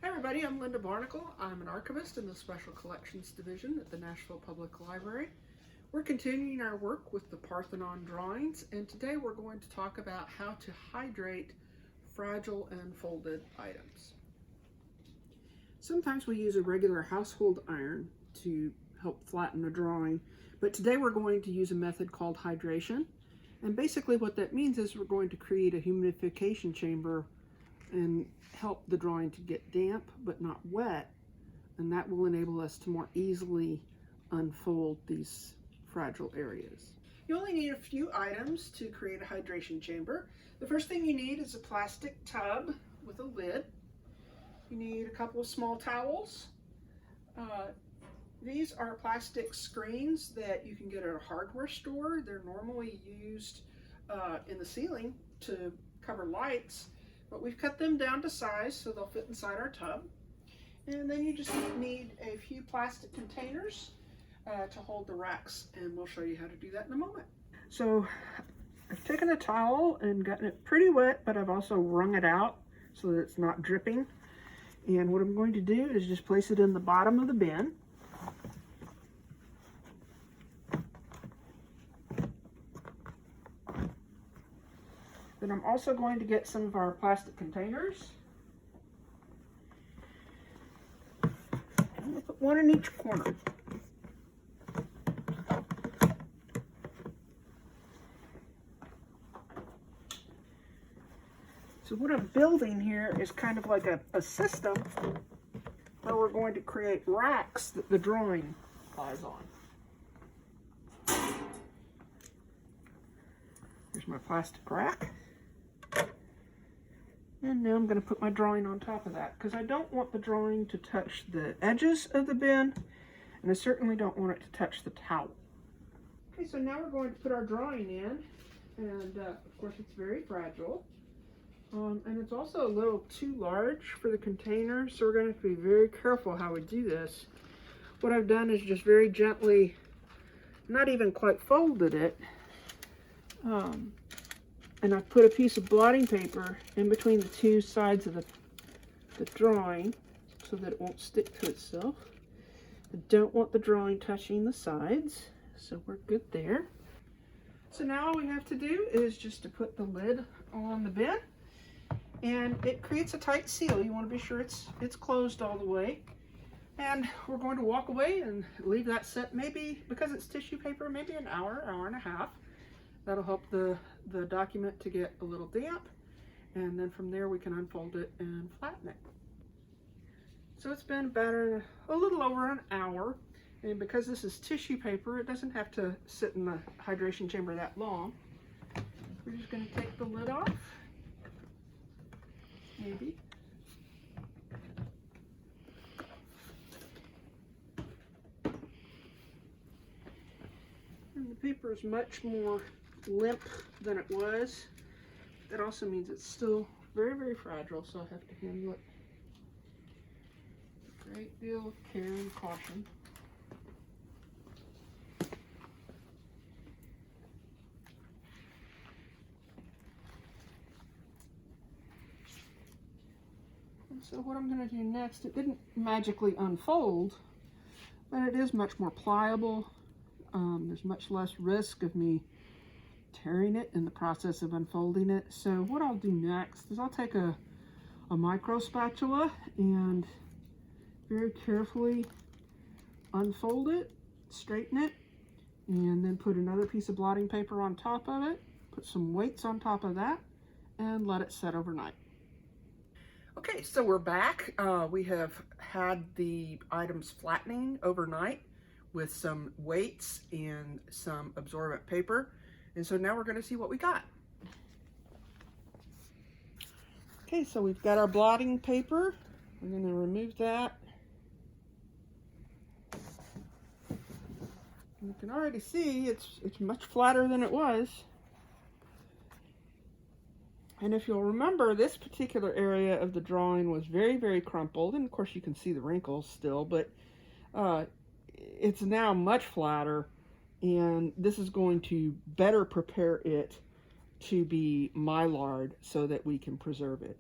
Hi everybody, I'm Linda Barnacle. I'm an archivist in the Special Collections Division at the Nashville Public Library. We're continuing our work with the Parthenon drawings, and today we're going to talk about how to hydrate fragile and folded items. Sometimes we use a regular household iron to help flatten a drawing, but today we're going to use a method called hydration. And basically what that means is we're going to create a humidification chamber and help the drawing to get damp but not wet, and that will enable us to more easily unfold these fragile areas. You only need a few items to create a hydration chamber. The first thing you need is a plastic tub with a lid. You need a couple of small towels. These are plastic screens that you can get at a hardware store. They're normally used in the ceiling to cover lights, but we've cut them down to size so they'll fit inside our tub. And then you just need a few plastic containers to hold the racks, and we'll show you how to do that in a moment. So I've taken a towel and gotten it pretty wet, but I've also wrung it out so that it's not dripping. And what I'm going to do is just place it in the bottom of the bin. Then I'm also going to get some of our plastic containers. I'm going to put one in each corner. So what I'm building here is kind of like a system where we're going to create racks that the drawing lies on. Here's my plastic rack. And now I'm going to put my drawing on top of that because I don't want the drawing to touch the edges of the bin, and I certainly don't want it to touch the towel. Okay, so now we're going to put our drawing in, and of course it's very fragile. And it's also a little too large for the container, so we're going to have to be very careful how we do this. What I've done is just very gently, not even quite folded it, and I've put a piece of blotting paper in between the two sides of the drawing so that it won't stick to itself. I don't want the drawing touching the sides, so we're good there. So now all we have to do is just to put the lid on the bin, and it creates a tight seal. You want to be sure it's closed all the way. And we're going to walk away and leave that set, maybe, because it's tissue paper, maybe an hour, hour and a half. That'll help the document to get a little damp, and then from there we can unfold it and flatten it. So it's been about a little over an hour, and because this is tissue paper, it doesn't have to sit in the hydration chamber that long. We're just going to take the lid off, maybe. And the paper is much more limp than it was. That also means it's still very, very fragile, so I have to handle it with a great deal of care and caution. And so what I'm going to do next, it didn't magically unfold, but it is much more pliable. There's much less risk of me tearing it in the process of unfolding it. So what I'll do next is I'll take a micro spatula and very carefully unfold it, straighten it, and then put another piece of blotting paper on top of it, put some weights on top of that, and let it set overnight. Okay, so we're back. We have had the items flattening overnight with some weights and some absorbent paper. And so now we're going to see what we got. Okay, so we've got our blotting paper. We're going to remove that. And you can already see it's much flatter than it was. And if you'll remember, this particular area of the drawing was very, very crumpled. And of course you can see the wrinkles still, but it's now much flatter. And this is going to better prepare it to be mylar'd so that we can preserve it.